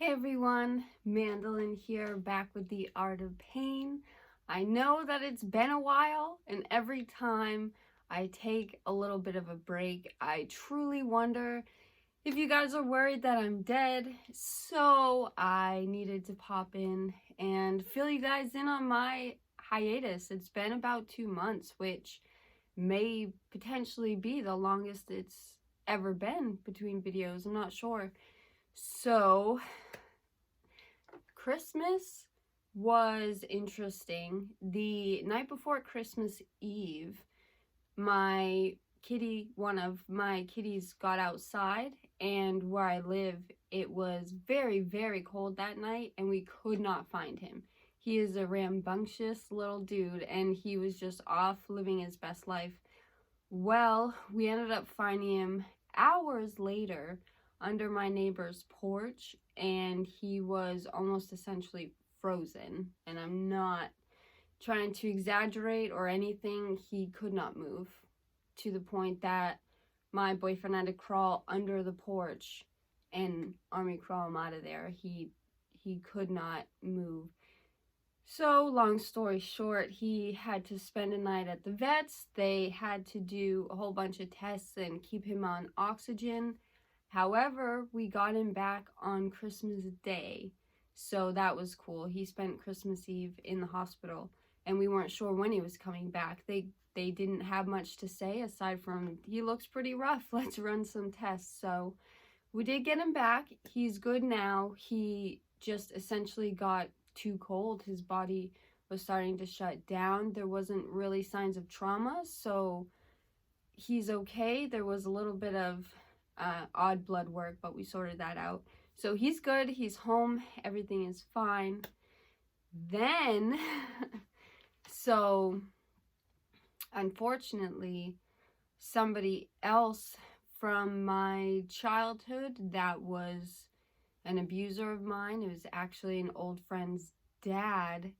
Hey everyone, Mandolin here, back with the Art of Pain. I know that it's been a while, and every time I take a little bit of a break, I truly wonder if you guys are worried that I'm dead. So I needed to pop in and fill you guys in on my hiatus. It's been about 2 months, which may potentially be the longest it's ever been between videos. I'm not sure. So Christmas was interesting. The night before Christmas Eve, one of my kitties got outside, and where I live, it was very, very cold that night, and we could not find him. He is a rambunctious little dude, and he was just off living his best life. Well, we ended up finding him hours later under my neighbor's porch, and he was almost essentially frozen. And I'm not trying to exaggerate or anything. He could not move, to the point that my boyfriend had to crawl under the porch and army crawl him out of there. He could not move. So, long story short, he had to spend a night at the vet's. They had to do a whole bunch of tests and keep him on oxygen. However, we got him back on Christmas Day, so that was cool. He spent Christmas Eve in the hospital, and we weren't sure when he was coming back. They didn't have much to say aside from, he looks pretty rough, let's run some tests. So we did get him back. He's good now. He just essentially got too cold. His body was starting to shut down. There wasn't really signs of trauma, so he's okay. There was a little bit of odd blood work, but we sorted that out. So he's good. He's home. Everything is fine. Then, so unfortunately, somebody else from my childhood that was an abuser of mine, it was actually an old friend's dad.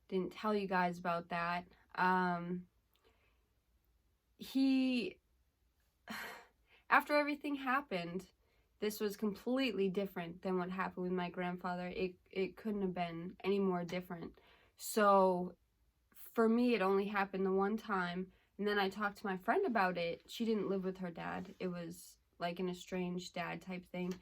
Didn't tell you guys about that. After everything happened, this was completely different than what happened with my grandfather. It couldn't have been any more different. So for me, it only happened the one time, and then I talked to my friend about it. She didn't live with her dad. It was like an estranged dad type thing,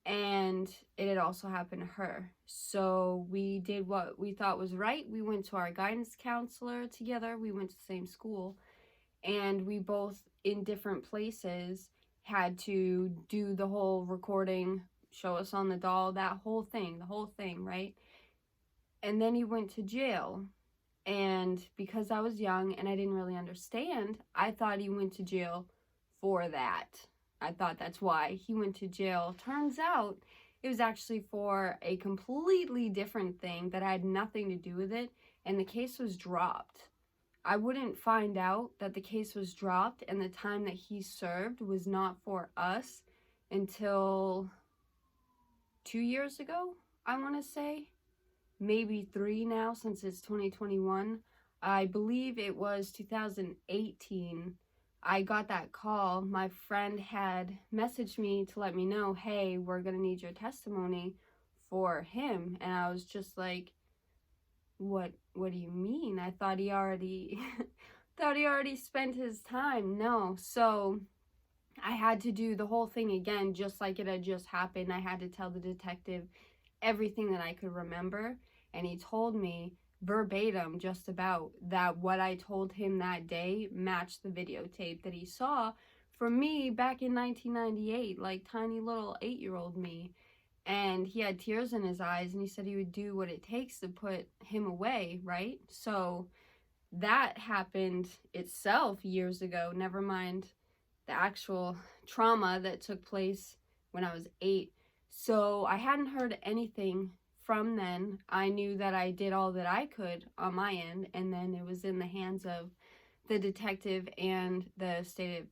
and it had also happened to her. So we did what we thought was right. We went to our guidance counselor together. We went to the same school, and we both, in different places, had to do the whole recording, show us on the doll, that whole thing, the whole thing, right? And then he went to jail. And because I was young and I didn't really understand, I thought he went to jail for that. I thought that's why he went to jail. Turns out it was actually for a completely different thing that had nothing to do with it, and the case was dropped. I wouldn't find out that the case was dropped and the time that he served was not for us until 2 years ago, I want to say. Maybe 3 now, since it's 2021. I believe it was 2018. I got that call. My friend had messaged me to let me know, hey, we're going to need your testimony for him. And I was just like, what do you mean? I thought he already spent his time. No. So I had to do the whole thing again, just like it had just happened. I had to tell the detective everything that I could remember, and he told me verbatim just about that what I told him that day matched the videotape that he saw from me back in 1998, like tiny little 8-year-old me. And he had tears in his eyes, and he said he would do what it takes to put him away, right? So that happened itself years ago, never mind the actual trauma that took place when I was 8. So I hadn't heard anything from then. I knew that I did all that I could on my end, and then it was in the hands of the detective and the state of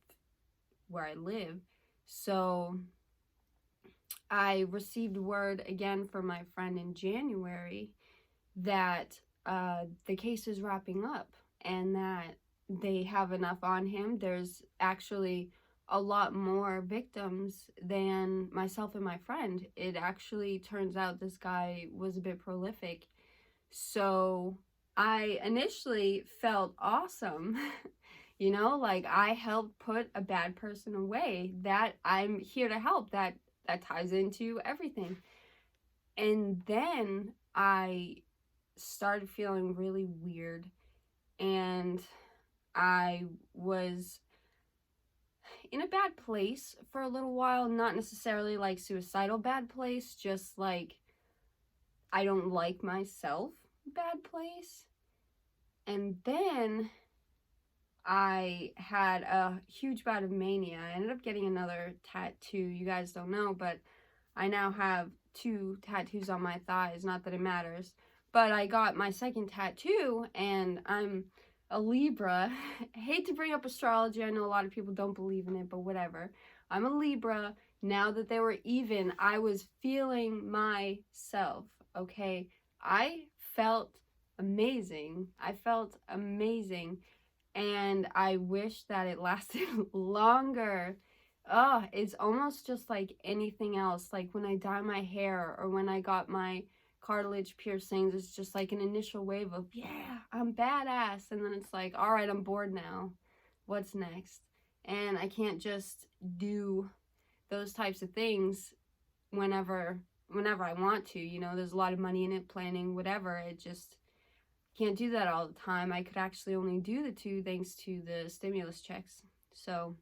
where I live. So I received word again from my friend in January that the case is wrapping up and that they have enough on him. There's actually a lot more victims than myself and my friend. It actually turns out this guy was a bit prolific. So I initially felt awesome. You know, like I helped put a bad person away. That I'm here to help. That ties into everything. And then I started feeling really weird, and I was in a bad place for a little while, not necessarily like suicidal bad place, just like I don't like myself bad place. And then I had a huge bout of mania. I ended up getting another tattoo. You guys don't know, but I now have 2 tattoos on my thighs. Not that it matters. But I got my second tattoo, and I'm a Libra. I hate to bring up astrology. I know a lot of people don't believe in it, but whatever. I'm a Libra. Now that they were even, I was feeling myself, okay? I felt amazing. I felt amazing. And I wish that it lasted longer. Oh, it's almost just like anything else. Like when I dye my hair or when I got my cartilage piercings, it's just like an initial wave of, yeah, I'm badass. And then it's like, all right, I'm bored now. What's next? And I can't just do those types of things whenever I want to. You know, there's a lot of money in it, planning, whatever. It just can't do that all the time. I could actually only do the 2 thanks to the stimulus checks. So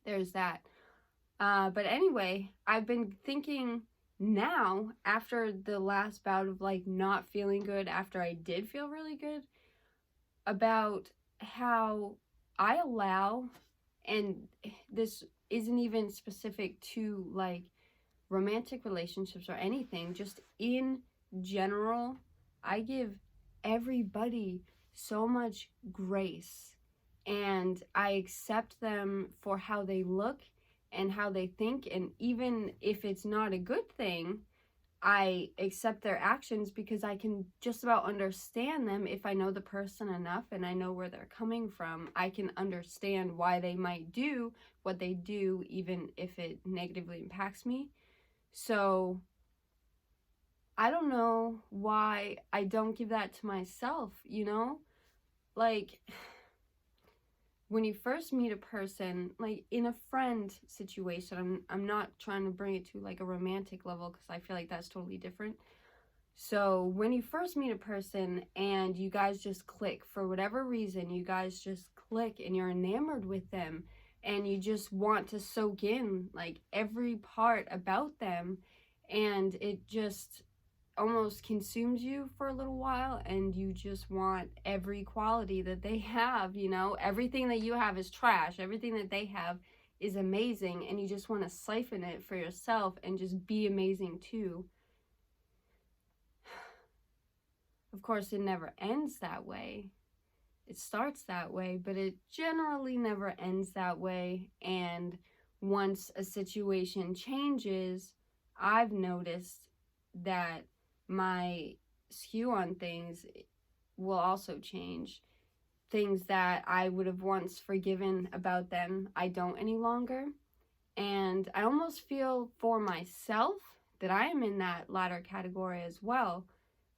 there's that. But anyway, I've been thinking now, after the last bout of like not feeling good, after I did feel really good, about how I allow, and this isn't even specific to like romantic relationships or anything, just in general, I give everybody so much grace, and I accept them for how they look and how they think, and even if it's not a good thing, I accept their actions because I can just about understand them. If I know the person enough and I know where they're coming from, I can understand why they might do what they do, even if it negatively impacts me. So I don't know why I don't give that to myself, you know? Like, when you first meet a person, like in a friend situation, I'm not trying to bring it to like a romantic level because I feel like that's totally different. So when you first meet a person and you guys just click for whatever reason, you guys just click and you're enamored with them and you just want to soak in like every part about them, and it just almost consumes you for a little while, and you just want every quality that they have, you know? Everything that you have is trash. Everything that they have is amazing, and you just want to siphon it for yourself and just be amazing too. Of course, it never ends that way. It starts that way, but it generally never ends that way. And once a situation changes, I've noticed that my skew on things will also change. Things that I would have once forgiven about them, I don't any longer. And I almost feel for myself that I am in that latter category as well,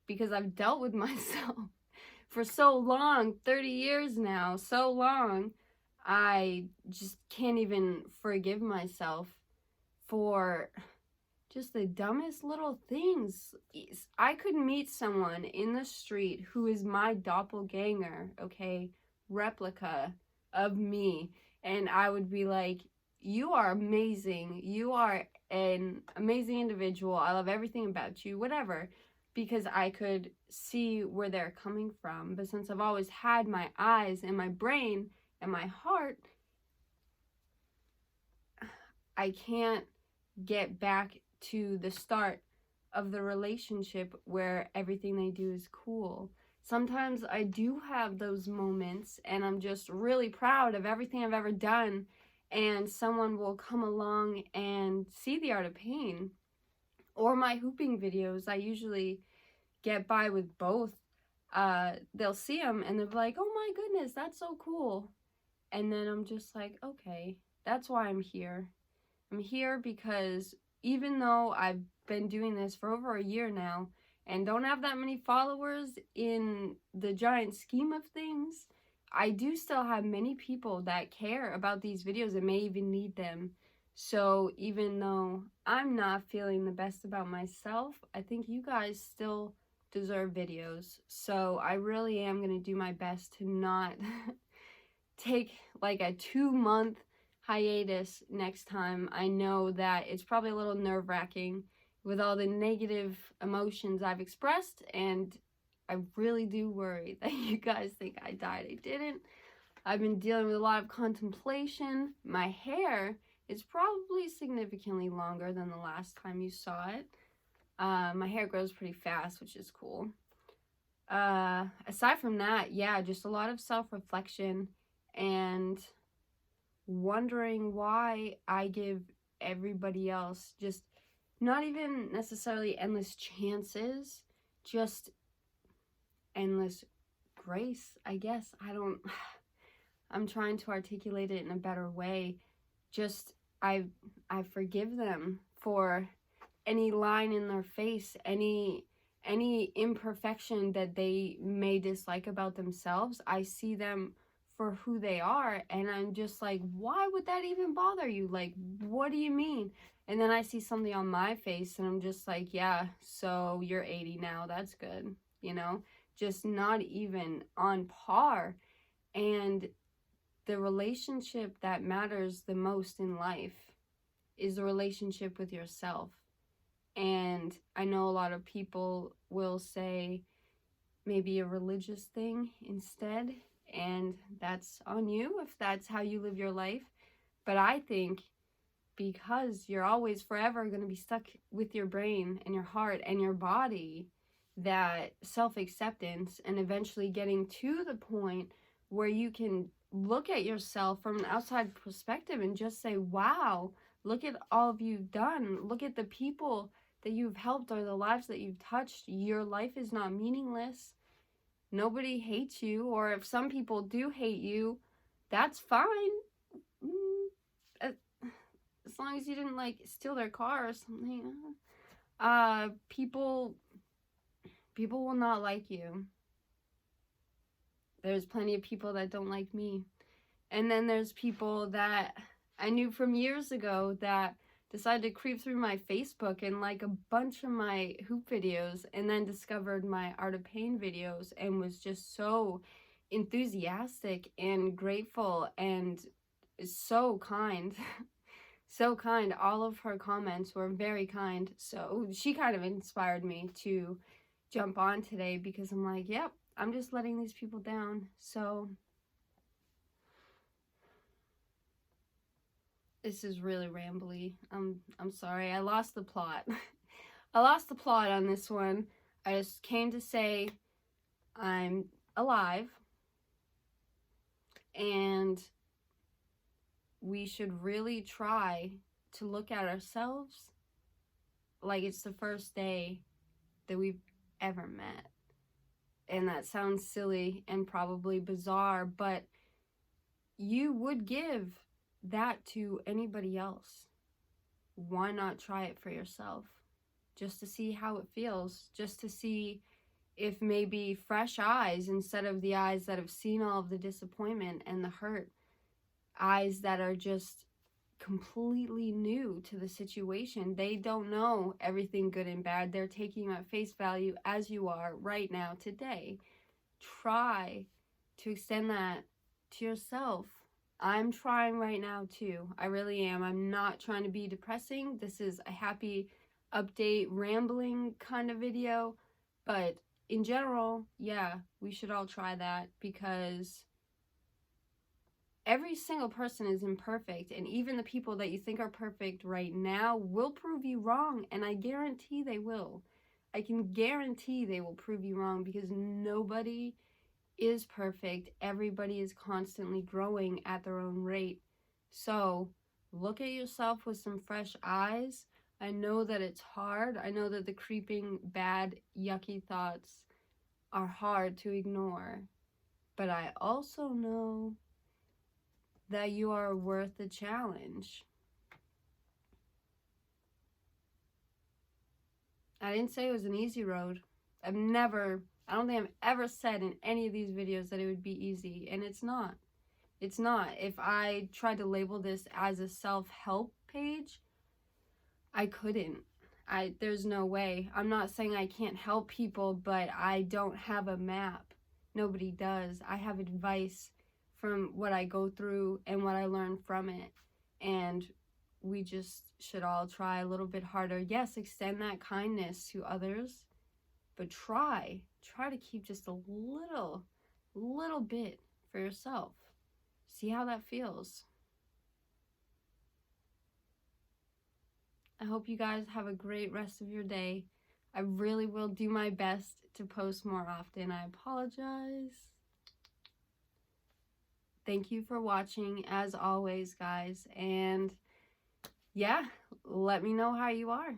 because I've dealt with myself for so long, 30 years now, so long. I just can't even forgive myself for just the dumbest little things. I could meet someone in the street who is my doppelganger, okay, replica of me, and I would be like, you are amazing, you are an amazing individual, I love everything about you, whatever, because I could see where they're coming from. But since I've always had my eyes and my brain and my heart, I can't get back to the start of the relationship where everything they do is cool. Sometimes I do have those moments and I'm just really proud of everything I've ever done, and someone will come along and see the art of pain. Or my hooping videos, I usually get by with both. They'll see them and they'll be like, oh my goodness, that's so cool. And then I'm just like, okay, That's why I'm here. I'm here because even though I've been doing this for over a year now and don't have that many followers in the giant scheme of things, I do still have many people that care about these videos and may even need them. So even though I'm not feeling the best about myself, I think you guys still deserve videos. So I really am going to do my best to not take like a 2-month hiatus next time. I know that it's probably a little nerve-wracking with all the negative emotions I've expressed, and I really do worry that you guys think I died. I didn't. I've been dealing with a lot of contemplation. My hair is probably significantly longer than the last time you saw it. My hair grows pretty fast, which is cool. Aside from that, yeah, just a lot of self-reflection and wondering why I give everybody else just not even necessarily endless chances, just endless grace, I guess. I'm trying to articulate it in a better way. Just I forgive them for any line in their face, any imperfection that they may dislike about themselves. I see them for who they are, and I'm just like, why would that even bother you? Like, what do you mean? And then I see something on my face and I'm just like, yeah, so you're 80 now, that's good, you know, just not even on par. And the relationship that matters the most in life is the relationship with yourself. And I know a lot of people will say maybe a religious thing instead, and that's on you if that's how you live your life. But I think because you're always forever going to be stuck with your brain and your heart and your body, that self-acceptance and eventually getting to the point where you can look at yourself from an outside perspective and just say, wow, look at all of you've done. Look at the people that you've helped or the lives that you've touched. Your life is not meaningless. Nobody hates you, or if some people do hate you, that's fine. As long as you didn't like steal their car or something. People will not like you. There's plenty of people that don't like me. And then there's people that I knew from years ago that decided to creep through my Facebook and like a bunch of my hoop videos, and then discovered my Art of Pain videos and was just so enthusiastic and grateful and so kind. So kind. All of her comments were very kind. So she kind of inspired me to jump on today, because I'm like, yep, I'm just letting these people down. So this is really rambly. I'm sorry. I lost the plot. I lost the plot on this one. I just came to say I'm alive, and we should really try to look at ourselves like it's the first day that we've ever met. And that sounds silly and probably bizarre, but you would give that to anybody else. Why not try it for yourself? Just to see how it feels, just to see if maybe fresh eyes, instead of the eyes that have seen all of the disappointment and the hurt, eyes that are just completely new to the situation. They don't know everything good and bad. They're taking you at face value as you are right now today. Try to extend that to yourself. I'm trying right now too. I really am. I'm not trying to be depressing. This is a happy update, rambling kind of video. But in general, yeah, we should all try that, because every single person is imperfect, and even the people that you think are perfect right now will prove you wrong, and I guarantee they will. I can guarantee they will prove you wrong, because nobody is perfect. Everybody is constantly growing at their own rate. So look at yourself with some fresh eyes. I know that it's hard. I know that the creeping, bad, yucky thoughts are hard to ignore. But I also know that you are worth the challenge. I didn't say it was an easy road. I don't think I've ever said in any of these videos that it would be easy, and it's not. It's not. If I tried to label this as a self-help page, I couldn't. There's no way. I'm not saying I can't help people, but I don't have a map. Nobody does. I have advice from what I go through and what I learn from it. And we just should all try a little bit harder. Yes, extend that kindness to others, but try to keep just a little bit for yourself. See how that feels. I hope you guys have a great rest of your day. I really will do my best to post more often. I apologize. Thank you for watching, as always, guys. And yeah, let me know how you are.